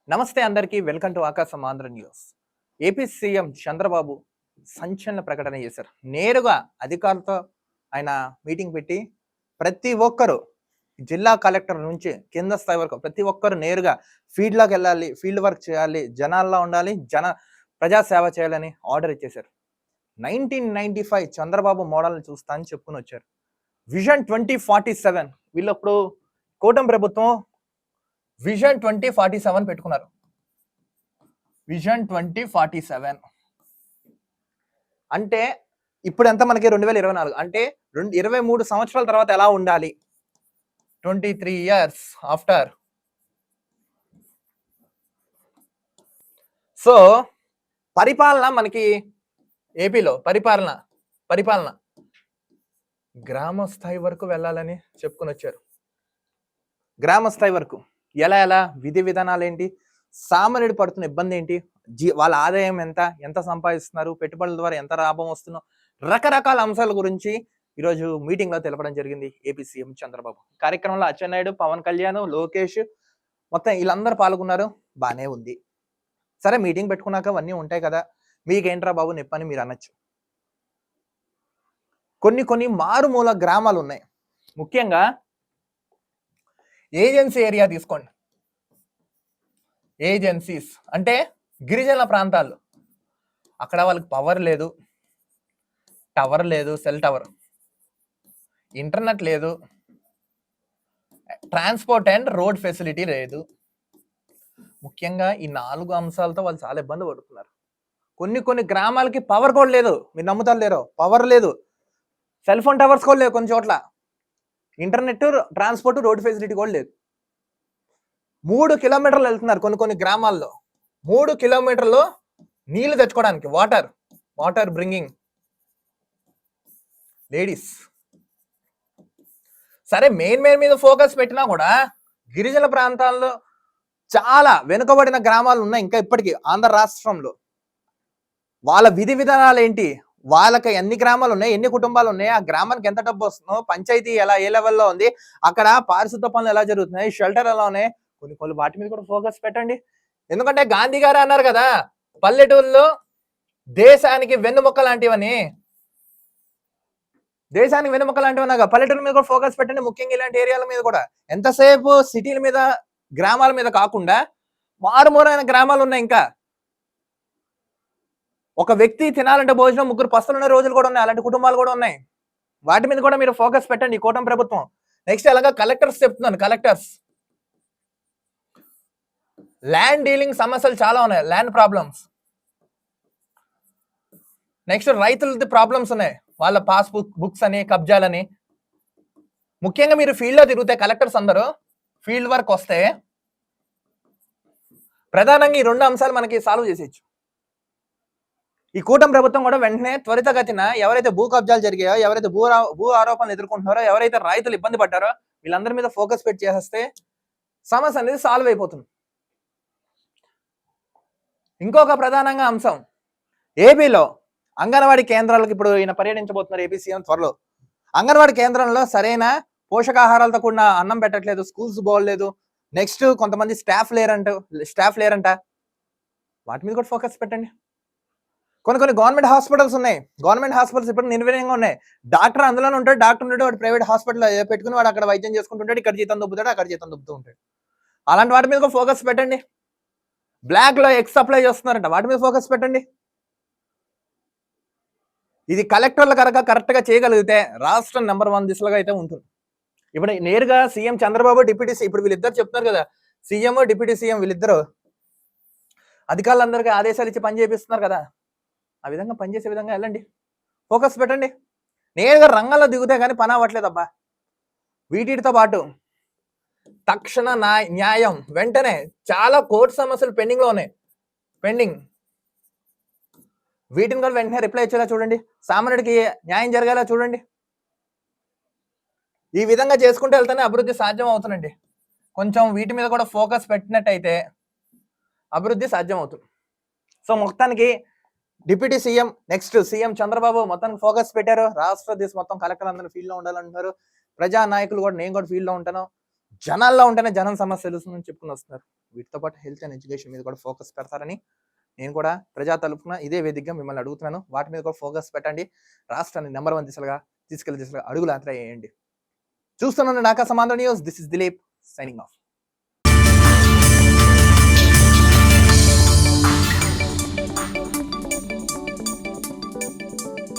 నమస్తే అందరికీ welcome to ఆకాశం Andhra news. AP CM Chandrababu సంచలన ప్రకటన చేశారు. నేరుగా అధికారులతో ఆయన మీటింగ్ పెట్టి ప్రతి ఒక్కరు జిల్లా కలెక్టర్ నుంచి కింద స్థాయి వరకు ప్రతి ఒక్కరు నేరుగా ఫీల్డ్లోకి వెళ్ళాలి, ఫీల్డ్ వర్క్ చేయాలి, జనాల్లో ఉండాలి, ప్రజాసేవ చేయాలని ఆర్డర్ ఇచ్చేశారు. 1995 చంద్రబాబు మోడల్ని చూస్తా అని చెప్పుకుని వచ్చారు. విజన్ 2047 వీళ్ళప్పుడు కూటమి ప్రభుత్వం విజన్ 2047 పెట్టుకున్నారు. విజన్ 2047 అంటే ఇప్పుడు ఎంత మనకి 2024 అంటే 23 సంవత్సరాల తర్వాత ఎలా ఉండాలి, 23 years ఆఫ్టర్. సో పరిపాలన మనకి ఏపీలో పరిపాలన గ్రామ స్థాయి వరకు వెళ్ళాలని చెప్పుకుని వచ్చారు. గ్రామ స్థాయి వరకు ఎలా విధి విధానాలు ఏంటి, సామాన్యుడు పడుతున్న ఇబ్బంది ఏంటి, వాళ్ళ ఆదాయం ఎంత సంపాదిస్తున్నారు, పెట్టుబడుల ద్వారా ఎంత లాభం వస్తుందో, రకరకాల అంశాల గురించి ఈరోజు మీటింగ్ లో తెలపడం జరిగింది ఏపీ సీఎం చంద్రబాబు. కార్యక్రమంలో అచ్చెన్నాయుడు, పవన్ కళ్యాణ్, లోకేష్ మొత్తం వీళ్ళందరూ పాల్గొన్నారు. బానే ఉంది. సరే, మీటింగ్ పెట్టుకున్నాక అవన్నీ ఉంటాయి కదా, మీకేంట్రా బాబు నొప్పని మీరు అనొచ్చు. కొన్ని మారుమూల గ్రామాలు ఉన్నాయి. ముఖ్యంగా ఏజెన్సీ ఏరియా తీసుకోండి. ఏజెన్సీస్ అంటే గిరిజన ప్రాంతాలు. అక్కడ వాళ్ళకి పవర్ లేదు, టవర్ లేదు, సెల్ టవర్, ఇంటర్నెట్ లేదు, ట్రాన్స్పోర్ట్ అండ్ రోడ్ ఫెసిలిటీ లేదు. ముఖ్యంగా ఈ 4 అంశాలతో వాళ్ళు చాలా ఇబ్బంది పడుతున్నారు. కొన్ని గ్రామాలకి పవర్ కూడా లేదు. మీరు నమ్ముతారు లేరో, పవర్ లేదు, సెల్ ఫోన్ టవర్స్ కూడా లేవు, కొన్ని చోట్ల ఇంటర్నెట్, ట్రాన్స్పోర్ట్, రోడ్ ఫెసిలిటీ కూడా లేదు. 3 కిలోమీటర్లు వెళ్తున్నారు కొన్ని గ్రామాల్లో. 3 కిలోమీటర్లు నీళ్లు తెచ్చుకోవడానికి, వాటర్ బ్రింగింగ్ లేడీస్. సరే, మెయిన్ మీద ఫోకస్ పెట్టినా కూడా గిరిజన ప్రాంతాల్లో చాలా వెనుకబడిన గ్రామాలు ఉన్నాయి ఇంకా ఇప్పటికీ ఆంధ్ర రాష్ట్రంలో. వాళ్ళ విధి విధానాలు ఏంటి, వాళ్ళకి ఎన్ని గ్రామాలు ఉన్నాయి, ఎన్ని కుటుంబాలు ఉన్నాయి, ఆ గ్రామానికి ఎంత డబ్బు వస్తుందో, పంచాయతీ ఏ లెవెల్లో ఉంది, అక్కడ పారిశుద్ధ పనులు ఎలా జరుగుతున్నాయి, షెల్టర్ ఎలా ఉన్నాయి, కొన్ని వాటి మీద కూడా ఫోకస్ పెట్టండి. ఎందుకంటే గాంధీ గారు అన్నారు కదా, పల్లెటూళ్ళు దేశానికి వెన్నుముక్క లాంటివని. పల్లెటూరు మీద కూడా ఫోకస్ పెట్టండి. ముఖ్యంగా ఇలాంటి ఏరియాల మీద కూడా. ఎంతసేపు సిటీల మీద, గ్రామాల మీద కాకుండా మారుమూరైన గ్రామాలు ఉన్నాయి. ఇంకా ఒక వ్యక్తి తినాలంటే భోజనం 3 పస్తులు ఉన్న రోజులు కూడా ఉన్నాయి. అలాంటి కుటుంబాలు కూడా ఉన్నాయి. వాటి మీద కూడా మీరు ఫోకస్ పెట్టండి ఈ కూటమి ప్రభుత్వం. నెక్స్ట్ అలాగా కలెక్టర్స్ చెప్తున్నాను. కలెక్టర్స్ ల్యాండ్ డీలింగ్ సమస్యలు చాలా ఉన్నాయి, ల్యాండ్ ప్రాబ్లమ్స్. నెక్స్ట్ రైతులది ప్రాబ్లమ్స్ ఉన్నాయి, వాళ్ళ పాస్బుక్ బుక్స్ అని, కబ్జాలని. ముఖ్యంగా మీరు ఫీల్డ్లో తిరిగితే కలెక్టర్స్ అందరూ ఫీల్డ్ వర్క్ వస్తే ప్రధానంగా ఈ 2 అంశాలు మనకి సాల్వ్ చేసేయచ్చు. ఈ కూటమి ప్రభుత్వం కూడా వెంటనే త్వరితగతిన ఎవరైతే భూ కబ్జాలు జరిగాయో, ఎవరైతే భూ ఆరోపణలు ఎదుర్కొంటున్నారో, ఎవరైతే రైతులు ఇబ్బంది పడ్డారో వీళ్ళందరి మీద ఫోకస్ పెట్టి చేసేస్తే సమస్య అనేది సాల్వ్ అయిపోతుంది. ఇంకొక ప్రధానంగా అంశం, ఏపీలో అంగన్వాడీ కేంద్రాలకు ఇప్పుడు ఈయన పర్యటించబోతున్నారు ఏపీ సీఎం త్వరలో. అంగన్వాడీ కేంద్రంలో సరైన పోషకాహారాలతో కూడిన అన్నం పెట్టట్లేదు, స్కూల్స్ బాగోలేదు. నెక్స్ట్ కొంతమంది స్టాఫ్ లేరంట. వాటి మీద కూడా ఫోకస్ పెట్టండి. కొన్ని గవర్నమెంట్ హాస్పిటల్స్ ఉన్నాయి. గవర్నమెంట్ హాస్పిటల్స్ ఇప్పుడు నిర్వీర్యంగా ఉన్నాయి. డాక్టర్ అందులోనే ఉంటాడు. డాక్టర్ ఉంటాడు, వాడు ప్రైవేట్ హాస్పిటల్ పెట్టుకుని వాడు అక్కడ వైద్యం చేసుకుంటుంటాడు. ఇక్కడ జీతం దొబ్బుతాడు, అక్కడ జీతం దొబ్బుతూ ఉంటాడు. అలాంటి వాటి మీద కూడా ఫోకస్ పెట్టండి. బ్లాక్ లో ఎక్స్ సప్లై చేస్తున్నారంట, వాటి మీద ఫోకస్ పెట్టండి. ఇది కలెక్టర్లు కరెక్ట్ గా చేయగలిగితే రాష్ట్రం నెంబర్ 1 దిశలుగా అయితే ఉంటుంది. ఇప్పుడు నేరుగా సీఎం చంద్రబాబు, డిప్యూటీ ఇప్పుడు వీళ్ళిద్దరు చెప్తున్నారు కదా, సీఎం డిప్యూటీ సీఎం వీళ్ళిద్దరు అధికారులందరికీ ఆదేశాలు ఇచ్చి పని చేపిస్తున్నారు కదా, ఆ విధంగా పనిచేసే విధంగా వెళ్ళండి, ఫోకస్ పెట్టండి. నేరుగా రంగంలో దిగుతే కానీ పని అవ్వట్లేదబ్బా. వీటితో పాటు తక్షణ న్యాయం వెంటనే చాలా కోర్టు సమస్యలు పెండింగ్ లో ఉన్నాయి. వీటిని కూడా వెంటనే రిప్లై ఇచ్చేలా చూడండి. సామాన్యుడికి న్యాయం జరిగేలా చూడండి. ఈ విధంగా చేసుకుంటూ వెళ్తేనే అభివృద్ధి సాధ్యం అవుతుందండి. కొంచెం వీటి మీద కూడా ఫోకస్ పెట్టినట్టయితే అభివృద్ధి సాధ్యం అవుతుంది. సో మొత్తానికి deputy CM, next CM Chandrababu మొత్తానికి ఫోకస్ పెట్టారు. రాష్ట్ర దేశం మొత్తం కలెక్టర్ అందరూ ఫీల్డ్ లో ఉండాలంటున్నారు. ప్రజా నాయకులు కూడా, నేను కూడా ఫీల్డ్ లో ఉంటాను, జనాల్లో ఉంటేనే జనం సమస్య తెలుస్తుందని చెప్పుకుని వస్తున్నారు. వీటితో పాటు హెల్త్ అండ్ ఎడ్యుకేషన్ మీద కూడా ఫోకస్ పెడతారని నేను కూడా ప్రజా తరపున ఇదే వేదికగా మిమ్మల్ని అడుగుతున్నాను. వాటి మీద కూడా ఫోకస్ పెట్టండి. రాష్ట్రాన్ని నెంబర్ 1 దిశగా తీసుకెళ్లే దిశగా అడుగులు యాత్ర వేయండి. చూస్తున్నాను నాకా Samandhra news. This is Dilip signing of.